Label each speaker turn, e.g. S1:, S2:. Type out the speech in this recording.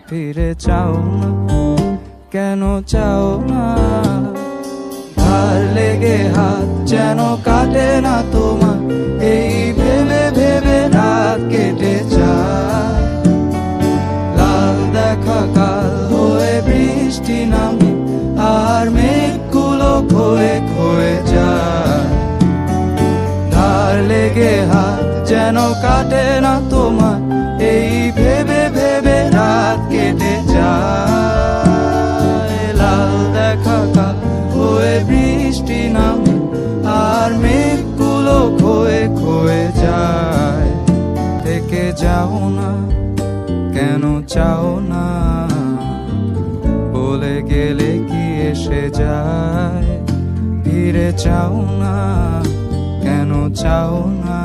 S1: ফিরে চাও না, কেন চাও না? ধার লেগে হাত যেন কাটে না তোমার, এই ভেবে ভেবে রাত কেটে যায়। লাল দেখা কাল হয়ে বৃষ্টি নামে, আর মেঘগুলো ক্ষয়ে ক্ষয়ে যায়। ধার লেগে হাত যেন কাটে না তোমার, এই ভেবে ভেবে রাত কেটে যায়। লাল দেখা কাল হয়ে বৃষ্টি নামে, আর মেঘগুলো ক্ষয়ে ক্ষয়ে যায়। থেকে যাও না, কেন চাও না? বলে গেলে কি এসে যায়? ফিরে চাও না, কেন চাও না?